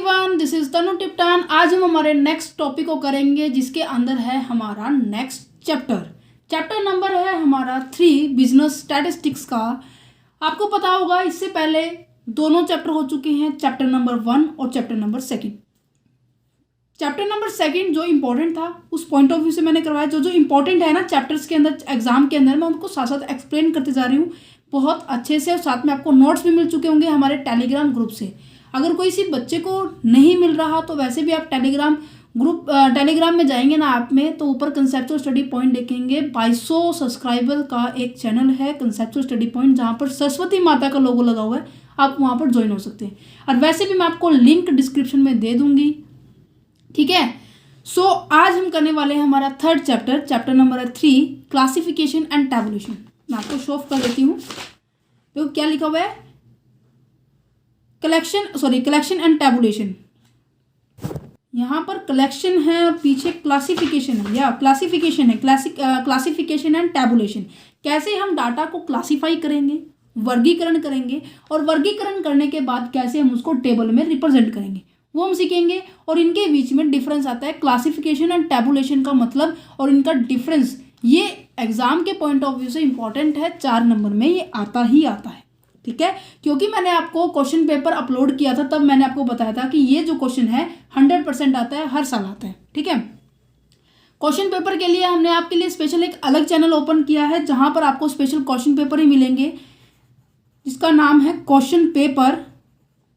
Everyone, this is तनु टिप्टान। आज हम हमारे नेक्स्ट टॉपिक को करेंगे जिसके अंदर है हमारा नेक्स्ट चैप्टर नंबर है हमारा 3 बिजनेस स्टैटिस्टिक्स का। आपको पता होगा इससे पहले दोनों चैप्टर हो चुके हैं, चैप्टर नंबर 1 और चैप्टर नंबर 2। चैप्टर नंबर 2 जो इम्पोर्टेंट था उस पॉइंट ऑफ व्यू से मैंने करवाया। जो इम्पोर्टेंट है ना चैप्टर्स के अंदर एग्जाम के अंदर, मैं उनको साथ साथ एक्सप्लेन करते जा रही हूँ बहुत अच्छे से, और साथ में आपको नोट्स भी मिल चुके होंगे हमारे टेलीग्राम ग्रुप से। अगर कोई सी बच्चे को नहीं मिल रहा तो वैसे भी आप टेलीग्राम में जाएंगे ना ऐप में, तो ऊपर कंसेप्चुअल स्टडी पॉइंट देखेंगे। 2200 सब्सक्राइबर का एक चैनल है कंसेप्चुअल स्टडी पॉइंट, जहाँ पर सरस्वती माता का लोगो लगा हुआ है, आप वहाँ पर ज्वाइन हो सकते हैं। और वैसे भी मैं आपको लिंक डिस्क्रिप्शन में दे दूंगी, ठीक है। सो आज हम करने वाले हैं हमारा 3rd chapter number 3 classification and tabulation. मैं आपको शो ऑफ कर देती हूँ। देखो क्या लिखा हुआ है, कलेक्शन एंड टैबुलेशन। यहाँ पर कलेक्शन है और पीछे क्लासिफिकेशन है, या क्लासिफिकेशन है, क्लासिफिकेशन एंड टैबुलेशन। कैसे हम डाटा को क्लासिफाई करेंगे, वर्गीकरण करेंगे, और वर्गीकरण करने के बाद कैसे हम उसको टेबल में रिप्रेजेंट करेंगे, वो हम सीखेंगे। और इनके बीच में डिफरेंस आता है, क्लासिफिकेशन एंड टैबुलेशन का मतलब और इनका डिफरेंस, ये एग्जाम के पॉइंट ऑफ व्यू से इंपॉर्टेंट है। 4 नंबर में ये आता ही आता है, ठीक है। क्योंकि मैंने आपको क्वेश्चन पेपर अपलोड किया था, तब मैंने आपको बताया था कि ये जो क्वेश्चन है 100% आता है, हर साल आता है, ठीक है। क्वेश्चन पेपर के लिए हमने आपके लिए स्पेशल एक अलग चैनल ओपन किया है, जहां पर आपको स्पेशल क्वेश्चन पेपर ही मिलेंगे, जिसका नाम है क्वेश्चन पेपर।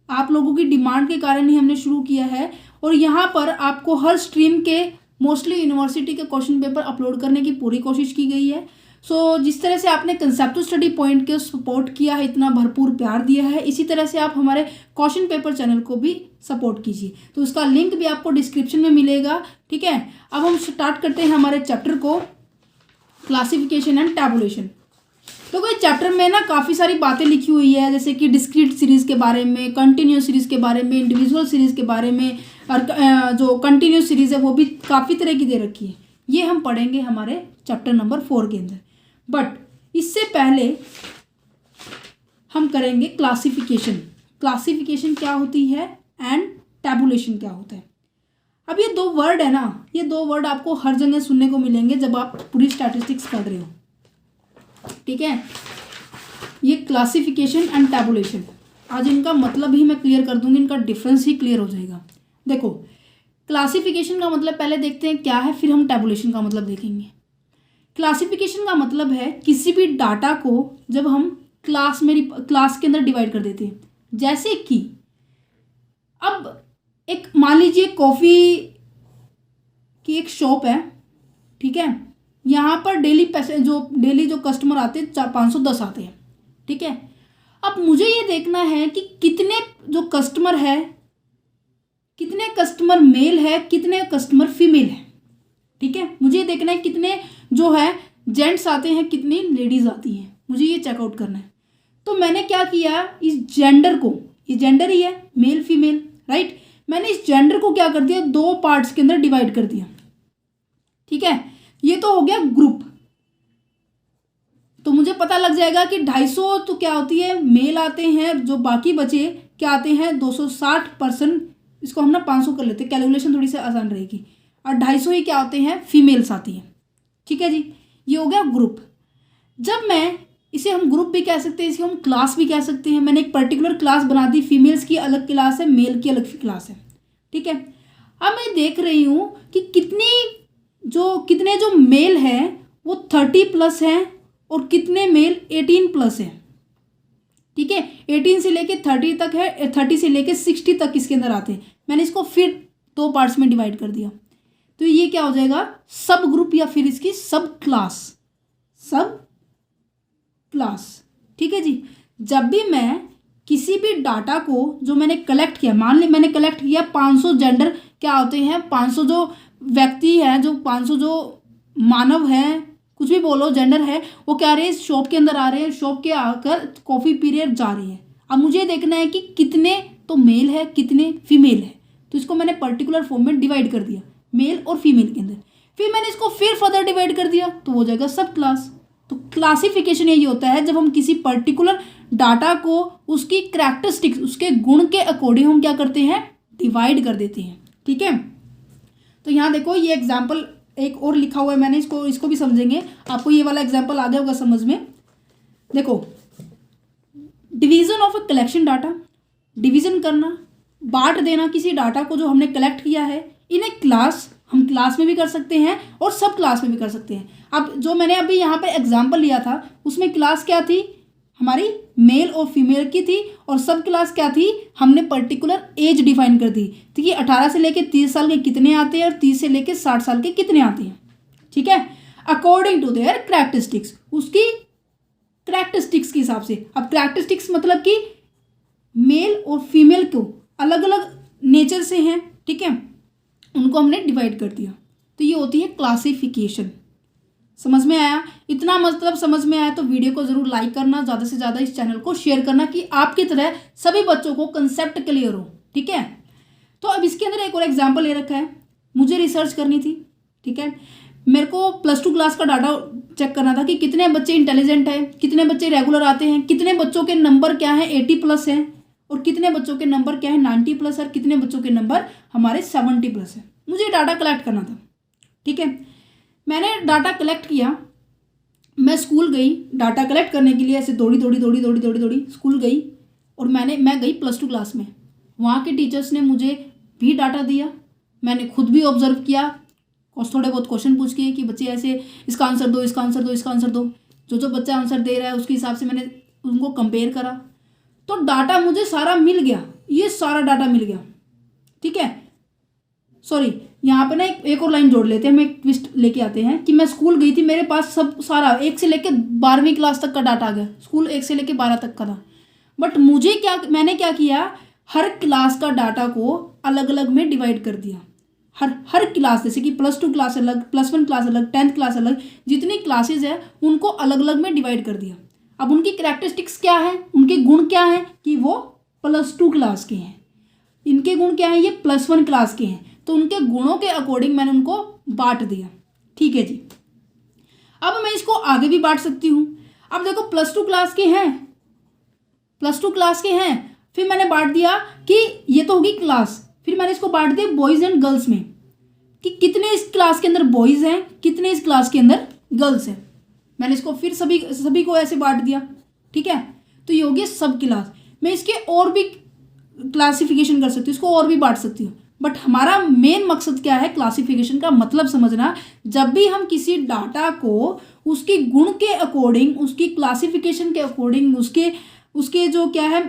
आप लोगों की डिमांड के कारण ही हमने शुरू किया है, और यहाँ पर आपको हर स्ट्रीम के मोस्टली यूनिवर्सिटी के क्वेश्चन पेपर अपलोड करने की पूरी कोशिश की गई है। सो जिस तरह से आपने कंसेप्चुअल स्टडी पॉइंट के सपोर्ट किया है, इतना भरपूर प्यार दिया है, इसी तरह से आप हमारे क्वेश्चन पेपर चैनल को भी सपोर्ट कीजिए। तो उसका लिंक भी आपको डिस्क्रिप्शन में मिलेगा, ठीक है। अब हम स्टार्ट करते हैं हमारे चैप्टर को, क्लासिफिकेशन एंड टैबुलेशन। तो कोई चैप्टर में ना काफ़ी सारी बातें लिखी हुई है, जैसे कि डिस्क्रीट सीरीज़ के बारे में, कंटिन्यूस सीरीज़ के बारे में, इंडिविजुअल सीरीज़ के बारे में, और जो कंटिन्यूस सीरीज़ है वो भी काफ़ी तरह की दे रखी है। ये हम पढ़ेंगे हमारे चैप्टर नंबर 4 के अंदर। बट इससे पहले हम करेंगे क्लासिफिकेशन क्या होती है एंड टैबुलेशन क्या होता है। अब ये 2 वर्ड है ना, ये 2 वर्ड आपको हर जगह सुनने को मिलेंगे जब आप पूरी स्टैटिस्टिक्स पढ़ रहे हो, ठीक है। ये क्लासिफिकेशन एंड टैबुलेशन, आज इनका मतलब ही मैं क्लियर कर दूंगी, इनका डिफरेंस ही क्लियर हो जाएगा। देखो, क्लासिफिकेशन का मतलब पहले देखते हैं क्या है, फिर हम टैबुलेशन का मतलब देखेंगे। क्लासिफिकेशन का मतलब है किसी भी डाटा को जब हम क्लास के अंदर डिवाइड कर देते हैं। जैसे कि अब एक मान लीजिए कॉफ़ी की एक शॉप है, ठीक है। यहाँ पर डेली जो कस्टमर आते हैं 510 आते हैं, ठीक है। अब मुझे ये देखना है कि कितने जो कस्टमर है, कितने कस्टमर मेल है, कितने कस्टमर फीमेल है, ठीक है। मुझे ये देखना है कितने जो है जेंट्स आते हैं, कितनी लेडीज आती हैं, मुझे ये चेकआउट करना है। तो मैंने क्या किया, इस जेंडर को, ये जेंडर ही है, मेल फीमेल, राइट। मैंने इस जेंडर को क्या कर दिया, 2 पार्ट्स के अंदर डिवाइड कर दिया, ठीक है। ये तो हो गया ग्रुप। तो मुझे पता लग जाएगा कि 250 तो क्या होती है, मेल आते हैं, जो बाकी बचे क्या आते हैं 260%, इसको हम ना 500 कर लेते हैं, कैलकुलेशन थोड़ी सी आसान रहेगी, और 250 ही क्या होते हैं, फीमेल्स आती हैं, ठीक है जी। ये हो गया ग्रुप। जब मैं इसे हम ग्रुप भी कह सकते हैं, इसे हम क्लास भी कह सकते हैं। मैंने एक पर्टिकुलर क्लास बना दी, फीमेल्स की अलग क्लास है, मेल की अलग क्लास है, ठीक है। अब मैं देख रही हूँ कि कितने जो मेल हैं वो 30+ हैं, और कितने मेल 18+ हैं, ठीक है। 18 से लेके 30 तक है, 30 से लेके 60 तक इसके अंदर आते हैं। मैंने इसको फिर 2 पार्ट्स में डिवाइड कर दिया, तो ये क्या हो जाएगा, सब ग्रुप, या फिर इसकी सब क्लास, ठीक है जी। जब भी मैं किसी भी डाटा को जो मैंने कलेक्ट किया, मान ली मैंने कलेक्ट किया 500 जेंडर क्या होते हैं, 500 जो व्यक्ति हैं, जो 500 जो मानव हैं, कुछ भी बोलो, जेंडर है, वो क्या रहे हैं, शॉप के अंदर आ रहे हैं, शॉप के आकर कॉफ़ी पी रहे जा रहे हैं। अब मुझे देखना है कि कितने तो मेल है, कितने फीमेल है, तो इसको मैंने पर्टिकुलर फॉर्म में डिवाइड कर दिया, मेल और फीमेल के अंदर। फिर मैंने इसको फिर फर्दर डिवाइड कर दिया, तो हो जाएगा सब क्लास। तो क्लासिफिकेशन यही होता है, जब हम किसी पर्टिकुलर डाटा को उसकी करैक्टरिस्टिक्स, उसके गुण के अकॉर्डिंग हम क्या करते हैं, डिवाइड कर देते हैं। ठीक है, तो यहाँ देखो ये एग्जाम्पल एक और लिखा हुआ है मैंने, इसको भी समझेंगे। आपको ये वाला एग्जाम्पल आ गया होगा समझ में। देखो, division of a collection data, division करना, बांट देना किसी डाटा को जो हमने कलेक्ट किया है इन ए क्लास। हम क्लास में भी कर सकते हैं और सब क्लास में भी कर सकते हैं। अब जो मैंने अभी यहाँ पे एग्जाम्पल लिया था उसमें क्लास क्या थी, हमारी मेल और फीमेल की थी, और सब क्लास क्या थी, हमने पर्टिकुलर एज डिफाइन कर दी थी कि 18 से लेके 30 साल के कितने आते हैं और 30 से लेके 60 साल के कितने आते हैं। ठीक है, अकॉर्डिंग टू देयर करैक्टरिस्टिक्स, उसकी करैक्टरिस्टिक्स के हिसाब से। अब करैक्टरिस्टिक्स मतलब कि मेल और फीमेल को अलग अलग नेचर से हैं, ठीक है, उनको हमने डिवाइड कर दिया। तो ये होती है क्लासिफिकेशन। समझ में आया? इतना मतलब समझ में आया तो वीडियो को ज़रूर लाइक करना, ज़्यादा से ज़्यादा इस चैनल को शेयर करना कि आपकी तरह सभी बच्चों को कंसेप्ट क्लियर हो। ठीक है, तो अब इसके अंदर एक और एग्जाम्पल ले रखा है, मुझे रिसर्च करनी थी। ठीक है, मेरे को +2 क्लास का डाटा चेक करना था कि कितने बच्चे इंटेलिजेंट हैं, कितने बच्चे रेगुलर आते हैं, कितने बच्चों के नंबर क्या है 80+ हैं, और कितने बच्चों के नंबर क्या है 90+ और कितने बच्चों के नंबर हमारे 70+ है। मुझे डाटा कलेक्ट करना था। ठीक है, मैंने डाटा कलेक्ट किया, मैं स्कूल गई डाटा कलेक्ट करने के लिए, ऐसे दौड़ी स्कूल गई, और मैं गई +2 क्लास में। वहाँ के टीचर्स ने मुझे भी डाटा दिया, मैंने खुद भी ऑब्जर्व किया, थोड़े बहुत क्वेश्चन पूछ के कि बच्चे ऐसे इसका आंसर दो, इसका आंसर दो, इसका आंसर दो। जो बच्चा आंसर दे रहा है उसके हिसाब से मैंने उनको कंपेयर करा, तो डाटा मुझे सारा मिल गया, ये सारा डाटा मिल गया। ठीक है, सॉरी, यहाँ पे ना एक और लाइन जोड़ लेते हैं, हम एक ट्विस्ट लेके आते हैं कि मैं स्कूल गई थी, मेरे पास सब सारा 1 से लेके 12वीं क्लास तक का डाटा आ गया, स्कूल 1 से लेके 12 तक का था। बट मैंने क्या किया, हर क्लास का डाटा को अलग अलग में डिवाइड कर दिया। हर क्लास, जैसे कि +2 क्लास अलग, +1 क्लास अलग, 10th क्लास अलग, जितनी क्लासेज है उनको अलग अलग में डिवाइड कर दिया। अब उनकी करैक्टरिस्टिक्स क्या है, उनके गुण क्या है कि वो +2 क्लास के हैं, इनके गुण क्या है, ये +1 क्लास के हैं, तो उनके गुणों के अकॉर्डिंग मैंने उनको बांट दिया। ठीक है जी, अब मैं इसको आगे भी बांट सकती हूँ। अब देखो +2 क्लास के हैं, +2 क्लास के हैं, फिर मैंने बांट दिया कि ये तो होगी क्लास, फिर मैंने इसको बांट दिया बॉयज़ एंड गर्ल्स में कि कितने इस क्लास के अंदर बॉयज़ हैं, कितने इस क्लास के अंदर गर्ल्स हैं। मैंने इसको फिर सभी को ऐसे बांट दिया। ठीक है, तो ये हो गया सब क्लास। मैं इसके और भी क्लासिफिकेशन कर सकती हूँ, इसको और भी बांट सकती हूँ, बट हमारा मेन मकसद क्या है, क्लासिफिकेशन का मतलब समझना। जब भी हम किसी डाटा को उसके गुण के अकॉर्डिंग, उसकी क्लासिफिकेशन के अकॉर्डिंग, उसके जो क्या है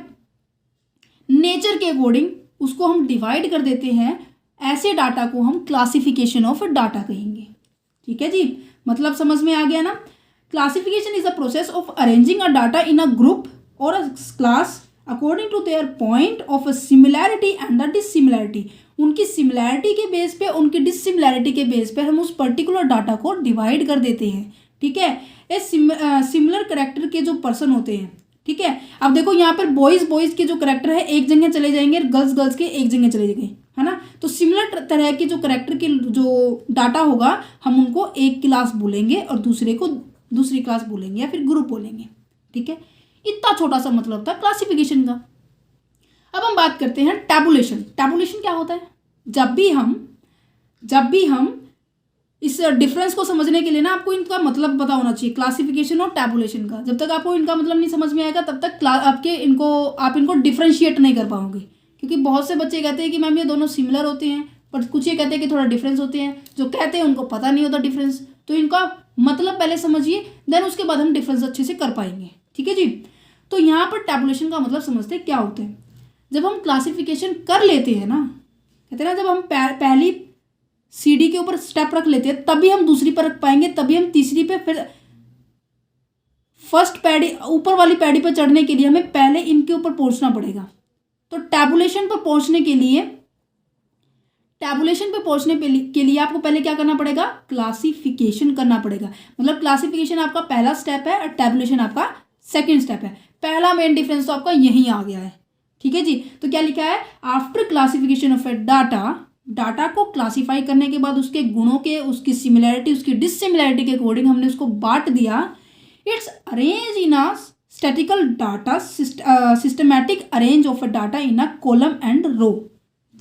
नेचर के अकॉर्डिंग उसको हम डिवाइड कर देते हैं, ऐसे डाटा को हम क्लासिफिकेशन ऑफ डाटा कहेंगे। ठीक है जी, मतलब समझ में आ गया ना। Classification is a process of arranging a data in a group और a class according to their point of similarity and the dissimilarity. उनकी सिमिलैरिटी के बेस पे, उनकी डिसिमिलैरिटी के बेस पे हम उस पर्टिकुलर डाटा को डिवाइड कर देते हैं। ठीक है, ये सिमिलर करेक्टर के जो पर्सन होते हैं। ठीक है, अब देखो यहाँ पर बॉयज़ के जो करेक्टर है एक जगह चले जाएंगे, गर्ल्स के एक जगह चले जाएंगे, है ना। तो सिमिलर तरह के जो करेक्टर के जो डाटा होगा हम उनको एक क्लास बोलेंगे और दूसरे को दूसरी क्लास बोलेंगे या फिर ग्रुप बोलेंगे। ठीक है, इतना छोटा सा मतलब था क्लासिफिकेशन का। अब हम बात करते हैं टैबुलेशन। टैबुलेशन क्या होता है, जब भी हम इस डिफरेंस को समझने के लिए ना आपको इनका मतलब पता होना चाहिए, क्लासिफिकेशन और टैबुलेशन का। जब तक आपको इनका मतलब नहीं समझ में आएगा तब तक आप इनको डिफ्रेंशिएट नहीं कर पाओगे, क्योंकि बहुत से बच्चे कहते हैं कि मैम ये दोनों सिमिलर होते हैं, पर कुछ ये कहते हैं कि थोड़ा डिफरेंस होते हैं। जो कहते हैं उनको पता नहीं होता डिफरेंस, तो इनका मतलब पहले समझिए, देन उसके बाद हम डिफरेंस अच्छे से कर पाएंगे। ठीक है जी, तो यहाँ पर टैबुलेशन का मतलब समझते हैं क्या होता है। जब हम क्लासिफिकेशन कर लेते हैं ना, कहते हैं ना, जब हम पहली सीढ़ी के ऊपर स्टेप रख लेते हैं तभी हम दूसरी पर रख पाएंगे, तभी हम तीसरी पे, फिर फर्स्ट पैडी, ऊपर वाली पैडी पर चढ़ने के लिए हमें पहले इनके ऊपर पहुंचना पड़ेगा। तो टैबुलेशन पर पहुंचने के लिए आपको पहले क्या करना पड़ेगा, क्लासिफिकेशन करना पड़ेगा। मतलब क्लासिफिकेशन आपका पहला स्टेप है और टैबुलेशन आपका सेकंड स्टेप है। पहला मेन डिफरेंस तो आपका यहीं आ गया है। ठीक है जी, तो क्या लिखा है, after classification of A data को क्लासिफाई करने के बाद उसके गुणों के, उसकी सिमिलैरिटी, उसकी डिसिमिलैरिटी के अकॉर्डिंग हमने उसको बांट दिया। It's arrange in a statical data systematic arrange of a data in a column and row.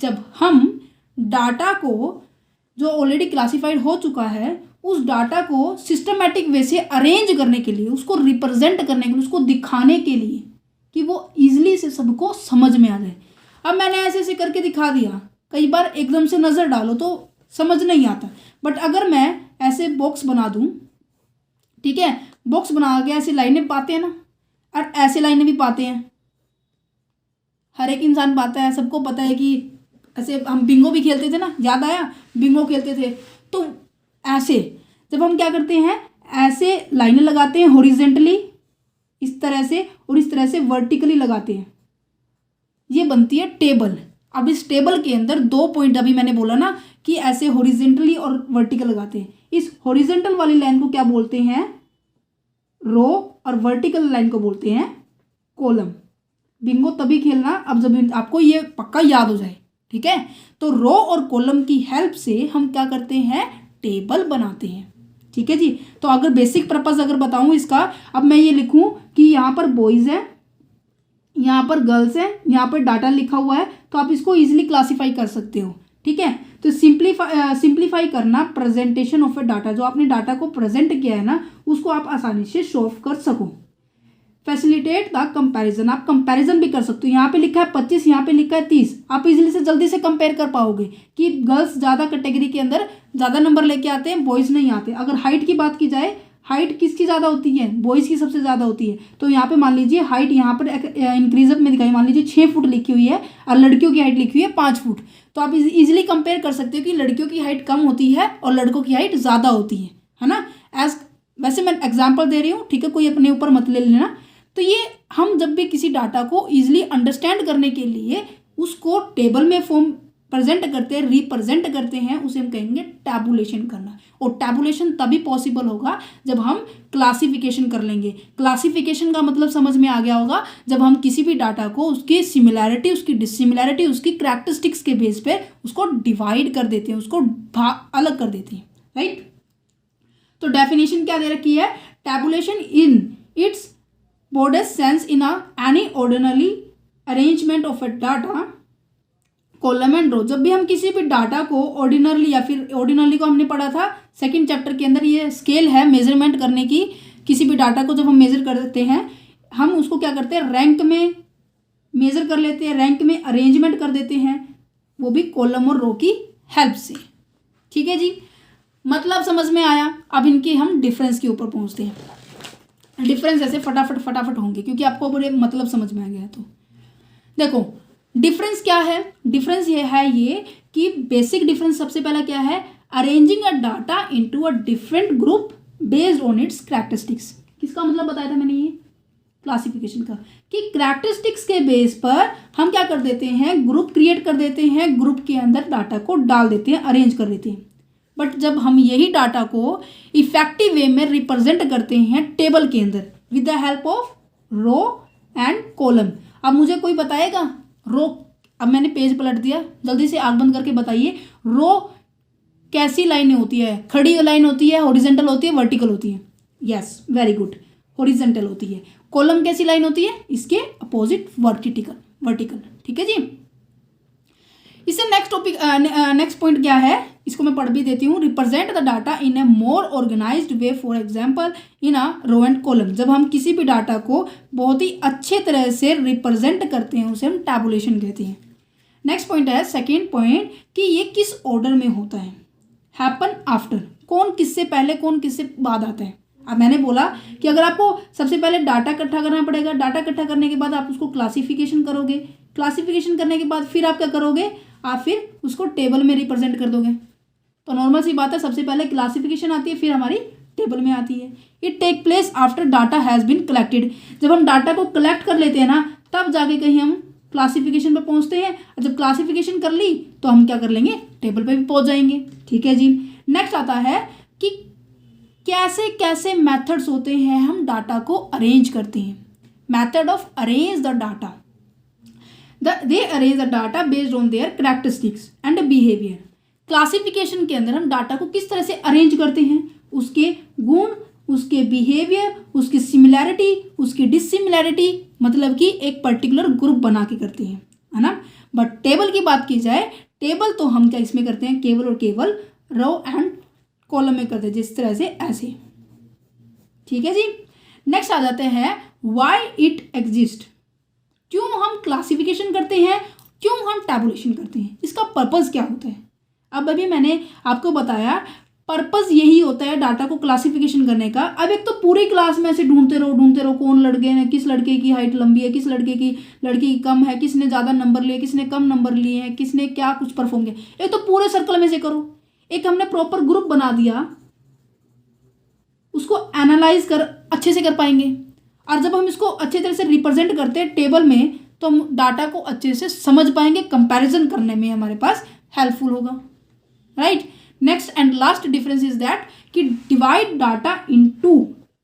जब हम डाटा को जो ऑलरेडी क्लासिफाइड हो चुका है उस डाटा को सिस्टमेटिक वे से अरेंज करने के लिए, उसको रिप्रेजेंट करने के लिए, उसको दिखाने के लिए कि वो ईजिली से सबको समझ में आ जाए। अब मैंने ऐसे ऐसे करके दिखा दिया, कई बार एकदम से नज़र डालो तो समझ नहीं आता, बट अगर मैं ऐसे बॉक्स बना दूँ, ठीक है, बॉक्स बना के ऐसी लाइनें पाते हैं ना, और ऐसे लाइनें भी पाते हैं, हर एक इंसान पाता है, सबको पता है कि ऐसे हम बिंगो भी खेलते थे ना, याद आया, बिंगो खेलते थे। तो ऐसे जब हम क्या करते हैं, ऐसे लाइनें लगाते हैं हॉरिजेंटली इस तरह से, और इस तरह से वर्टिकली लगाते हैं, ये बनती है टेबल। अब इस टेबल के अंदर 2 पॉइंट अभी मैंने बोला ना कि ऐसे हॉरिजेंटली और वर्टिकल लगाते हैं, इस हॉरिजेंटल वाली लाइन को क्या बोलते हैं, रो, और वर्टिकल लाइन को बोलते हैं कॉलम। बिंगो तभी खेलना अब जब आपको ये पक्का याद हो जाए, ठीक है। तो रो और कॉलम की हेल्प से हम क्या करते हैं, टेबल बनाते हैं, ठीक है जी। तो अगर बेसिक पर्पस अगर बताऊं इसका, अब मैं ये लिखूं कि यहाँ पर बॉयज़ है, यहाँ पर गर्ल्स है, यहाँ पर डाटा लिखा हुआ है, तो आप इसको इजीली क्लासीफाई कर सकते हो, ठीक है। तो सिंप्लीफाई करना प्रेजेंटेशन ऑफ ए डाटा, जो आपने डाटा को प्रेजेंट किया है ना उसको आप आसानी से शो ऑफ कर सको। फैसिलिटेट द कंपैरिजन, आप कंपैरिजन भी कर सकते हो, यहाँ पे लिखा है 25, यहाँ पे लिखा है 30, आप इजीली से जल्दी से कंपेयर कर पाओगे कि गर्ल्स ज़्यादा कैटेगरी के अंदर ज़्यादा नंबर लेके आते हैं, बॉयज़ नहीं आते। अगर हाइट की बात की जाए, हाइट किसकी ज़्यादा होती है, बॉयज़ की सबसे ज़्यादा होती है। तो यहाँ पे मान लीजिए हाइट यहाँ पर इंक्रीजअप में दिखाई, मान लीजिए 6 फुट लिखी हुई है और लड़कियों की हाइट लिखी हुई है 5 फुट। तो आप इजीली कंपेयर कर सकते हो कि लड़कियों की हाइट कम होती है और लड़कों की हाइट ज़्यादा होती है ना। वैसे मैं एग्जाम्पल दे रही हूँ, ठीक है, कोई अपने ऊपर मत ले लेना। तो ये हम जब भी किसी डाटा को ईजिली अंडरस्टैंड करने के लिए उसको टेबल में फॉर्म प्रेजेंट करते हैं, रिप्रेजेंट करते हैं, उसे हम कहेंगे टैबुलेशन करना। और टैबुलेशन तभी पॉसिबल होगा जब हम क्लासिफिकेशन कर लेंगे। क्लासिफिकेशन का मतलब समझ में आ गया होगा, जब हम किसी भी डाटा को उसकी सिमिलैरिटी, उसकी डिसिमिलैरिटी, उसकी कैरेक्टरिस्टिक्स के बेस पे उसको डिवाइड कर देते हैं, उसको अलग कर देते हैं, राइट। तो डेफिनेशन क्या दे रखी है, tabulation in its broadest sense in any ordinary arrangement of a data column and row. जब भी हम किसी भी डाटा को ऑर्डिनरली, या फिर ऑर्डिनरली को हमने पढ़ा था सेकंड चैप्टर के अंदर, ये स्केल है मेजरमेंट करने की। किसी भी डाटा को जब हम मेजर करते हैं, हम उसको क्या करते हैं, रैंक में मेजर कर लेते हैं, रैंक में अरेंजमेंट कर देते हैं, वो भी कॉलम और रो की हेल्प से, ठीक है जी। मतलब समझ में आया। अब इनकी हम डिफरेंस के ऊपर पहुंचते हैं। डिफरेंस ऐसे फटाफट होंगे क्योंकि आपको बड़े मतलब समझ में आ गया। तो देखो डिफरेंस क्या है, डिफरेंस ये है ये कि बेसिक डिफरेंस सबसे पहला क्या है, arranging a data into a different group based on it's characteristics. किसका मतलब बताया था मैंने, ये क्लासिफिकेशन का, कि कैरेक्टरिस्टिक्स के बेस पर हम क्या कर देते हैं, ग्रुप क्रिएट कर देते हैं, ग्रुप के अंदर डाटा को डाल देते हैं, अरेंज कर देते हैं। बट जब हम यही डाटा को इफेक्टिव वे में रिप्रेजेंट करते हैं टेबल के अंदर with the help of row and column. अब मुझे कोई बताएगा रो, अब मैंने पेज पलट दिया, जल्दी से आंख बंद करके बताइए, रो कैसी लाइनें होती है, खड़ी लाइन होती है, हॉरिजेंटल होती है, वर्टिकल होती है। यस, वेरी गुड, हॉरिजेंटल होती है। कॉलम कैसी लाइन होती है, इसके अपोजिट वर्टिकल, ठीक है जी। इससे नेक्स्ट पॉइंट क्या है, इसको मैं पढ़ भी देती हूँ। Represent the data in a more organized way, for example in a row and column. जब हम किसी भी डाटा को बहुत ही अच्छे तरह से रिप्रेजेंट करते हैं उसे हम टैबुलेशन कहते हैं। नेक्स्ट पॉइंट है सेकेंड पॉइंट, कि ये किस ऑर्डर में होता है, हैपन आफ्टर, कौन किससे पहले कौन किससे बाद आता है। अब मैंने बोला कि अगर आपको सबसे पहले डाटा इकट्ठा करना पड़ेगा, डाटा इकट्ठा करने के बाद आप उसको क्लासिफिकेशन करोगे, क्लासिफिकेशन करने के बाद फिर आप क्या करोगे, आप फिर उसको टेबल में रिप्रेजेंट कर दोगे। तो नॉर्मल सी बात है, सबसे पहले क्लासिफिकेशन आती है, फिर हमारी टेबल में आती है। It take place after data has been collected. जब हम डाटा को कलेक्ट कर लेते हैं ना, तब जाके कहीं हम क्लासिफिकेशन पे पहुंचते हैं। जब क्लासिफिकेशन कर ली तो हम क्या कर लेंगे, टेबल पे भी पहुंच जाएंगे, ठीक है जी। नेक्स्ट आता है कि कैसे कैसे मेथड्स होते हैं हम डाटा को अरेंज करते हैं। Method of arrange the data, they arrange the data based on their characteristics and behaviour. Classification के अंदर हम डाटा को किस तरह से अरेंज करते हैं, उसके गुण, उसके बिहेवियर, उसकी सिमिलैरिटी, उसकी डिसिमिलैरिटी, मतलब कि एक पर्टिकुलर ग्रुप बना के करते हैं, है ना। बट टेबल की बात की जाए, टेबल तो हम क्या इसमें करते हैं, केवल और केवल रो एंड कॉलम में करते हैं, जिस तरह से ऐसे। ठीक है जी। नेक्स्ट आ जाते हैं व्हाई इट एग्जिस्ट। क्यों हम क्लासिफिकेशन करते हैं, क्यों हम टैबुलेशन करते हैं, इसका पर्पस क्या होता है। अब अभी मैंने आपको बताया पर्पस यही होता है डाटा को क्लासिफिकेशन करने का। अब एक तो पूरी क्लास में ऐसे ढूंढते रहो कौन लड़के ने, किस लड़के की हाइट लंबी है, किस लड़की की कम है, किसने ज़्यादा नंबर लिए, किसने कम नंबर लिए हैं, किसने क्या कुछ परफॉर्म किया। एक तो पूरे सर्कल में से करो। एक हमने प्रॉपर ग्रुप बना दिया, उसको एनालाइज कर अच्छे से कर पाएंगे। और जब हम इसको अच्छे तरह से रिप्रेजेंट करते हैं टेबल में, तो हम डाटा को अच्छे से समझ पाएंगे, कंपैरिजन करने में हमारे पास हेल्पफुल होगा, right. Next and last difference is that कि डिवाइड डाटा इनटू,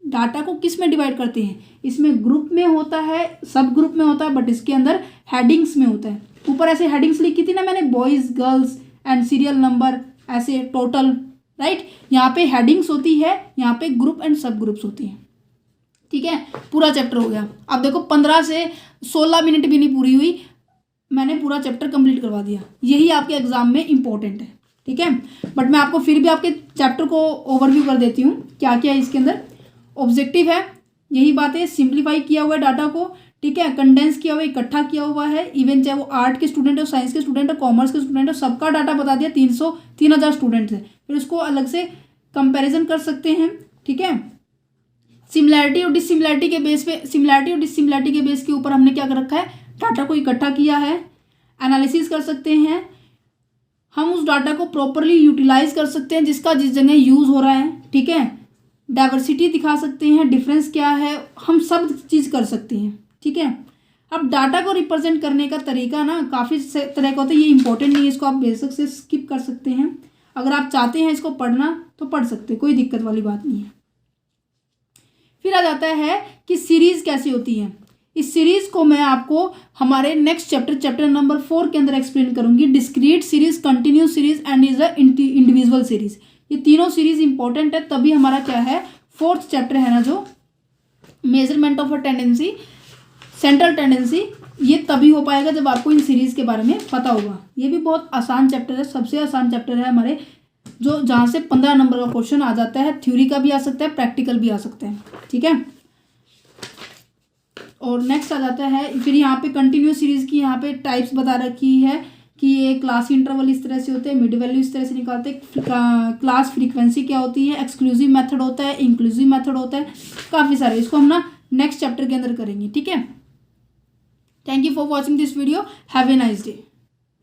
डाटा को किस में डिवाइड करते हैं, इसमें ग्रुप में होता है, सब ग्रुप में होता है, बट इसके अंदर हेडिंग्स में होता है। ऊपर ऐसे हेडिंग्स लिखी थी ना मैंने, boys girls and serial number, ऐसे टोटल, राइट। यहाँ पे हेडिंग्स होती है, यहाँ पे ग्रुप एंड सब ग्रुप्स होती हैं। ठीक है, पूरा चैप्टर हो गया। अब देखो 15 से 16 मिनट भी नहीं पूरी हुई, मैंने पूरा चैप्टर कंप्लीट करवा दिया। यही आपके एग्जाम में इंपॉर्टेंट है, ठीक है। बट मैं आपको फिर भी आपके चैप्टर को ओवरव्यू कर देती हूँ, क्या क्या है इसके अंदर। ऑब्जेक्टिव है, यही बात है, सिंप्लीफाई किया हुआ है डाटा को, ठीक है, कंडेंस किया हुआ है, इकट्ठा किया हुआ है। इवन चाहे वो आर्ट के स्टूडेंट हो, साइंस के स्टूडेंट हो, कॉमर्स के स्टूडेंट हो, सबका डाटा बता दिया। 3,000 स्टूडेंट्स हैं, फिर उसको अलग से कंपैरिजन कर सकते हैं, ठीक है। सिमिलैरिटी और डिसिमिलैरिटी के बेस पे, सिमिलैरिटी और डिसिमिलैरिटी के बेस के ऊपर हमने क्या कर रखा है, डाटा को इकट्ठा किया है, एनालिसिस कर सकते हैं हम, उस डाटा को प्रॉपरली यूटिलाइज कर सकते हैं जिसका जिस जगह यूज़ हो रहा है, ठीक है। डाइवर्सिटी दिखा सकते हैं, डिफरेंस क्या है, हम सब चीज़ कर सकते हैं, ठीक है। अब डाटा को रिप्रेजेंट करने का तरीका ना काफ़ी तरह का होता है, ये इंपॉर्टेंट नहीं है, इसको आप बेसिक से स्किप कर सकते हैं। अगर आप चाहते हैं इसको पढ़ना तो पढ़ सकते हैं, कोई दिक्कत वाली बात नहीं है। फिर आ जाता है कि सीरीज़ कैसी होती है। इस सीरीज़ को मैं आपको हमारे नेक्स्ट चैप्टर नंबर 4 के अंदर एक्सप्लेन करूंगी। Discrete series, continuous series and is a individual series. ये तीनों सीरीज इंपॉर्टेंट है, तभी हमारा क्या है 4th चैप्टर है ना, जो measurement of a tendency, central tendency, ये तभी हो पाएगा जब आपको इन सीरीज़ के बारे में पता होगा। ये भी बहुत आसान चैप्टर है, सबसे आसान चैप्टर है हमारे, जो जहाँ से 15 नंबर का क्वेश्चन आ जाता है। थ्योरी का भी आ सकता है, प्रैक्टिकल भी आ सकता है, ठीक है। और नेक्स्ट आ जाता है फिर यहाँ पे कंटिन्यूस सीरीज की, यहाँ पे टाइप्स बता रखी है कि ये क्लास इंटरवल इस तरह से होते हैं, मिड वैल्यू इस तरह से निकालते हैं, क्लास फ्रीक्वेंसी क्या होती है, एक्सक्लूसिव मेथड होता है, इंक्लूसिव मेथड होता है, काफ़ी सारे। इसको हम ना नेक्स्ट चैप्टर के अंदर करेंगे, ठीक है। Thank you for watching this video, have a nice day.